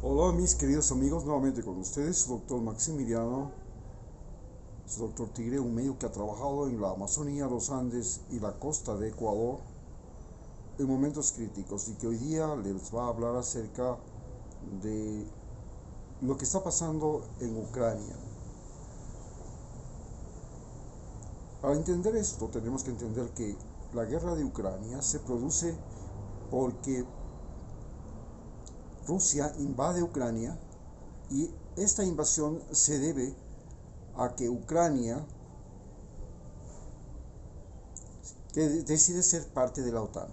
Hola mis queridos amigos, nuevamente con ustedes, su doctor Maximiliano, su doctor Tigre, un médico que ha trabajado en la Amazonía, los Andes y la costa de Ecuador en momentos críticos y que hoy día les va a hablar acerca de lo que está pasando en Ucrania. Para entender esto tenemos que entender que la guerra de Ucrania se produce porque Rusia invade Ucrania y esta invasión se debe a que Ucrania decide ser parte de la OTAN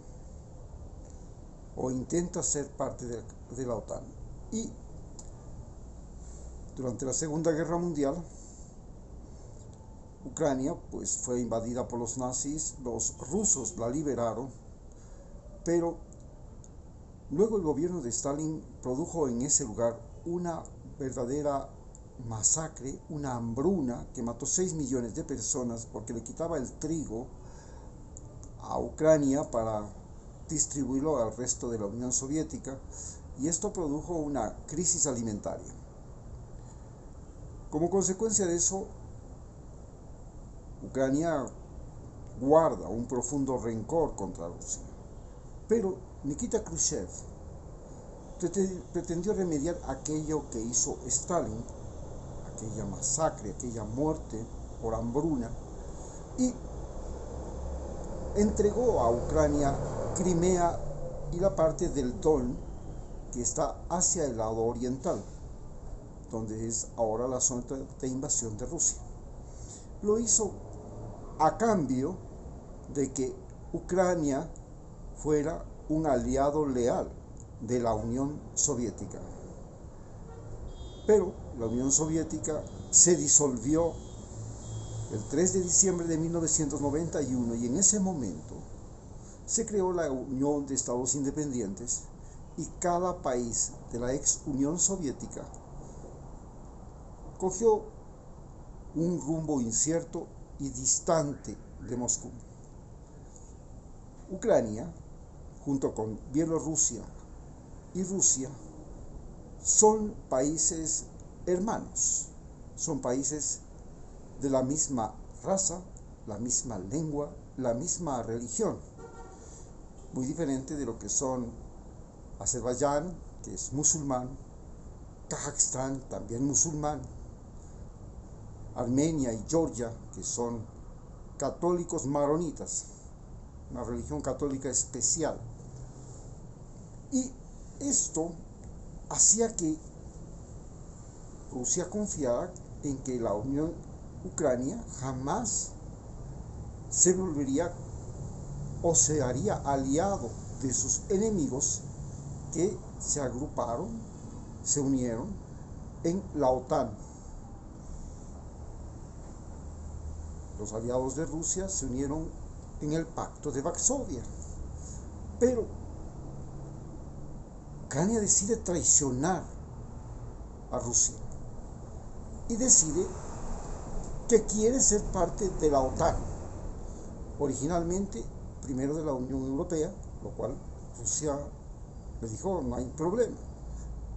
o intenta ser parte de la OTAN. Y durante la Segunda Guerra Mundial, Ucrania pues fue invadida por los nazis, los rusos la liberaron, pero luego el gobierno de Stalin produjo en ese lugar una verdadera masacre, una hambruna que mató 6 millones de personas porque le quitaba el trigo a Ucrania para distribuirlo al resto de la Unión Soviética, y esto produjo una crisis alimentaria. Como consecuencia de eso, Ucrania guarda un profundo rencor contra Rusia. Pero Nikita Khrushchev pretendió remediar aquello que hizo Stalin, aquella masacre, aquella muerte por hambruna, y entregó a Ucrania Crimea y la parte del Don que está hacia el lado oriental, donde es ahora la zona de invasión de Rusia. Lo hizo a cambio de que Ucrania fuera un aliado leal de la Unión Soviética. Pero la Unión Soviética se disolvió el 3 de diciembre de 1991 y en ese momento se creó la Unión de Estados Independientes y cada país de la ex Unión Soviética cogió un rumbo incierto y distante de Moscú. Ucrania, junto con Bielorrusia y Rusia, son países hermanos, son países de la misma raza, la misma lengua, la misma religión, muy diferente de lo que son Azerbaiyán, que es musulmán, Kazajstán, también musulmán, Armenia y Georgia, que son católicos maronitas, una religión católica especial. Y esto hacía que Rusia confiara en que la Unión Ucrania jamás se volvería o se haría aliado de sus enemigos que se agruparon, se unieron en la OTAN. Los aliados de Rusia se unieron en el pacto de Varsovia. Pero Ucrania decide traicionar a Rusia y decide que quiere ser parte de la OTAN. Originalmente, primero de la Unión Europea, lo cual Rusia le dijo no hay problema,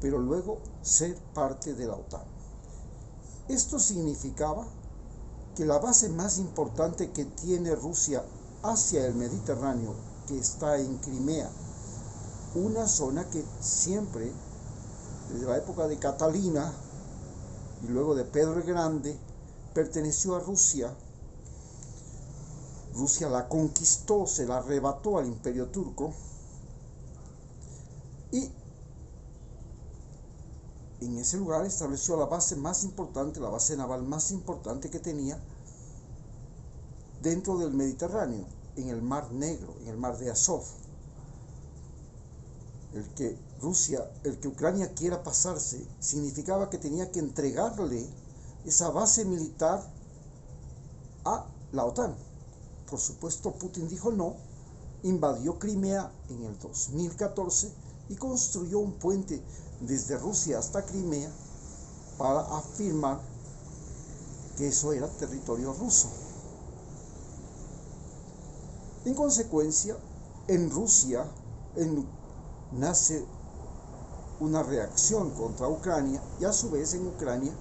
pero luego ser parte de la OTAN. Esto significaba que la base más importante que tiene Rusia hacia el Mediterráneo, que está en Crimea, una zona que siempre, desde la época de Catalina y luego de Pedro el Grande, perteneció a Rusia. Rusia la conquistó, se la arrebató al Imperio Turco y en ese lugar estableció la base más importante, la base naval más importante que tenía dentro del Mediterráneo, en el Mar Negro, en el Mar de Azov. El que Ucrania quiera pasarse significaba que tenía que entregarle esa base militar a la OTAN. Por supuesto, Putin dijo no, invadió Crimea en el 2014 y construyó un puente desde Rusia hasta Crimea para afirmar que eso era territorio ruso. En consecuencia, en Rusia nace una reacción contra Ucrania, y a su vez en Ucrania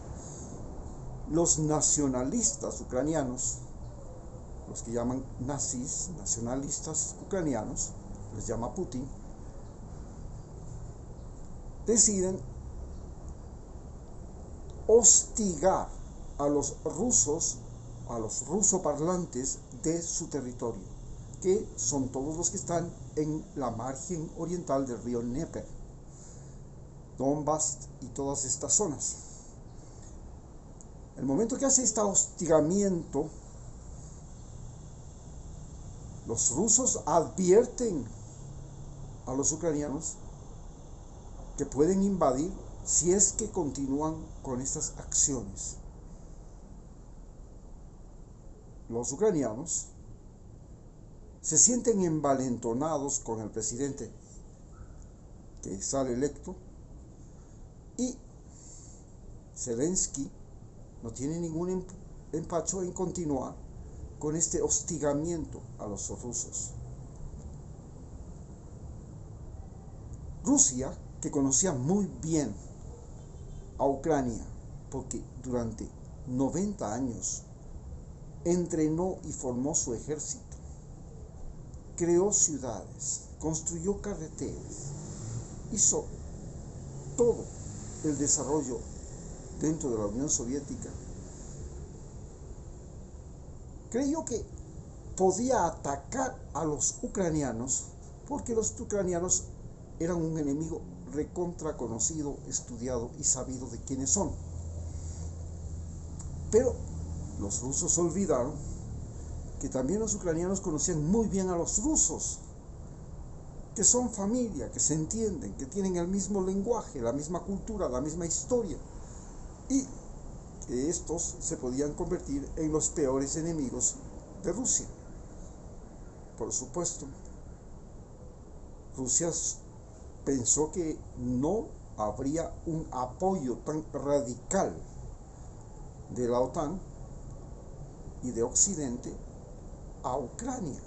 los nacionalistas ucranianos, los que llaman nazis, nacionalistas ucranianos, les llama Putin, deciden hostigar a los rusoparlantes de su territorio, que son todos los que están en la margen oriental del río Dnieper, Donbass y todas estas zonas. El momento que hace este hostigamiento, los rusos advierten a los ucranianos que pueden invadir si es que continúan con estas acciones. Los ucranianos se sienten envalentonados con el presidente que sale electo, y Zelensky no tiene ningún empacho en continuar con este hostigamiento a los rusos. Rusia, que conocía muy bien a Ucrania, porque durante 90 años entrenó y formó su ejército, creó ciudades, construyó carreteras, hizo todo el desarrollo dentro de la Unión Soviética, creyó que podía atacar a los ucranianos porque los ucranianos eran un enemigo recontra conocido, estudiado y sabido de quiénes son. Pero los rusos olvidaron que también los ucranianos conocían muy bien a los rusos, que son familia, que se entienden, que tienen el mismo lenguaje, la misma cultura, la misma historia, y que estos se podían convertir en los peores enemigos de Rusia. Por supuesto, Rusia pensó que no habría un apoyo tan radical de la OTAN y de Occidente a Ucrania.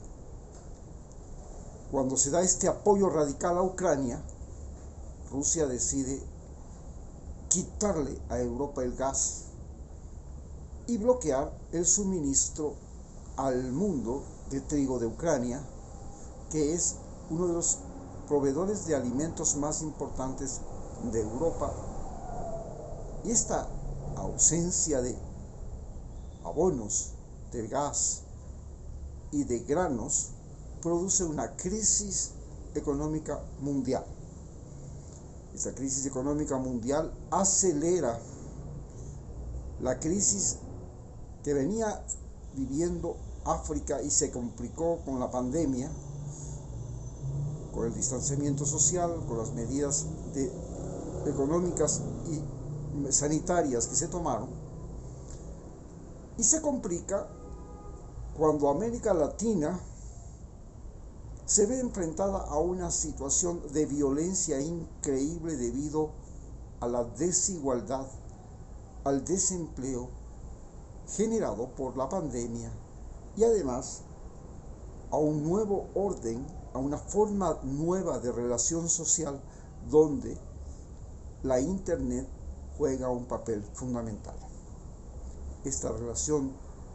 Cuando se da este apoyo radical a Ucrania, Rusia decide quitarle a Europa el gas y bloquear el suministro al mundo de trigo de Ucrania, que es uno de los proveedores de alimentos más importantes de Europa. Y esta ausencia de abonos, de gas y de granos produce una crisis económica mundial. Esta crisis económica mundial acelera la crisis que venía viviendo África y se complicó con la pandemia, con el distanciamiento social, con las medidas económicas y sanitarias que se tomaron, y se complica cuando América Latina se ve enfrentada a una situación de violencia increíble debido a la desigualdad, al desempleo generado por la pandemia, y además a un nuevo orden, a una forma nueva de relación social donde la Internet juega un papel fundamental. Esta relación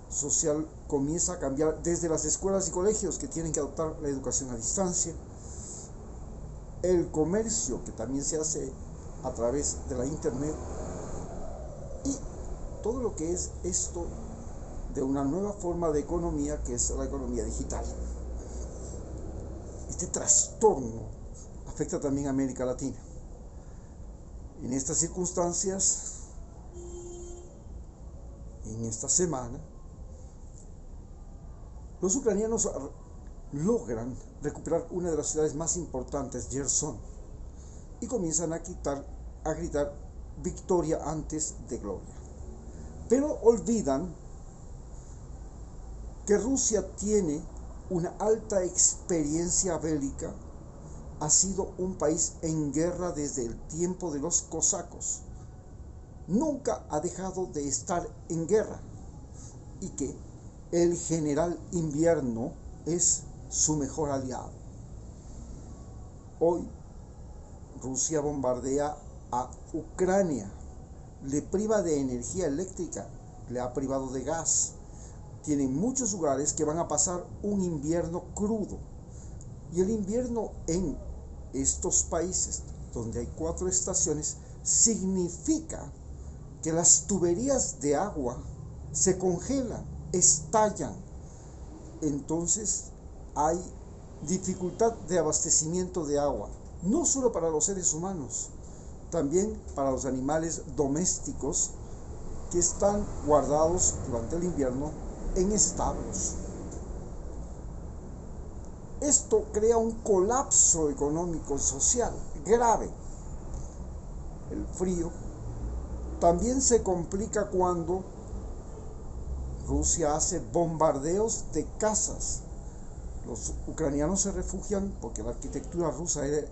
social comienza a cambiar desde las escuelas y colegios, que tienen que adoptar la educación a distancia, el comercio, que también se hace a través de la Internet, y todo lo que es esto de una nueva forma de economía, que es la economía digital. Este trastorno afecta también a América Latina. En estas circunstancias, en esta semana, los ucranianos logran recuperar una de las ciudades más importantes, Gerson, y comienzan a gritar victoria antes de gloria. Pero olvidan que Rusia tiene una alta experiencia bélica, ha sido un país en guerra desde el tiempo de los cosacos, nunca ha dejado de estar en guerra, y que el general invierno es su mejor aliado. Hoy Rusia bombardea a Ucrania, le priva de energía eléctrica, le ha privado de gas. Tienen muchos lugares que van a pasar un invierno crudo. Y el invierno en estos países, donde hay 4 estaciones, significa que las tuberías de agua se congelan, estallan. Entonces hay dificultad de abastecimiento de agua, no solo para los seres humanos, también para los animales domésticos que están guardados durante el invierno en establos. Esto crea un colapso económico y social grave. El frío también se complica cuando Rusia hace bombardeos de casas. Los ucranianos se refugian porque la arquitectura rusa es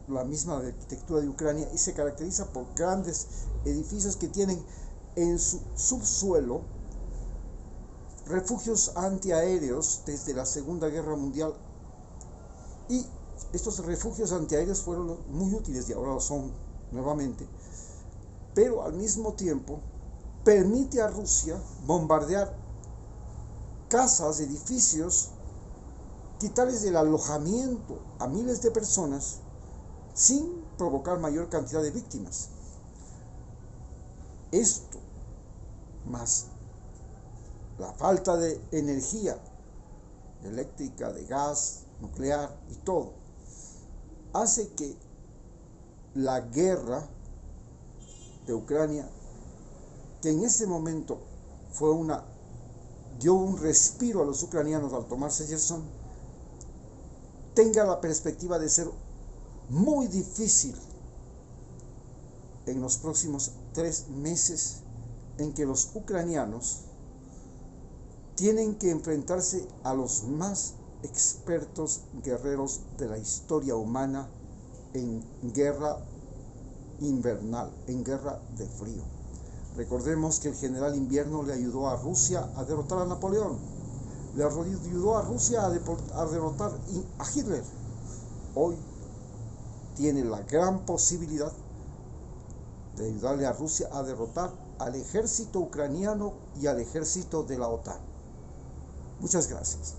la misma de la arquitectura de Ucrania y se caracteriza por grandes edificios que tienen en su subsuelo refugios antiaéreos desde la Segunda Guerra Mundial. Y estos refugios antiaéreos fueron muy útiles y ahora lo son nuevamente. Pero al mismo tiempo permite a Rusia bombardear casas, edificios, quitarles el alojamiento a miles de personas sin provocar mayor cantidad de víctimas. Esto, más la falta de energía eléctrica, de gas, nuclear y todo, hace que la guerra de Ucrania, que en ese momento dio un respiro a los ucranianos al tomarse Gerson, tenga la perspectiva de ser muy difícil en los próximos 3 meses, en que los ucranianos tienen que enfrentarse a los más expertos guerreros de la historia humana en guerra invernal, en guerra de frío. Recordemos que el general Invierno le ayudó a Rusia a derrotar a Napoleón, le ayudó a Rusia a derrotar a Hitler. Hoy tiene la gran posibilidad de ayudarle a Rusia a derrotar al ejército ucraniano y al ejército de la OTAN. Muchas gracias.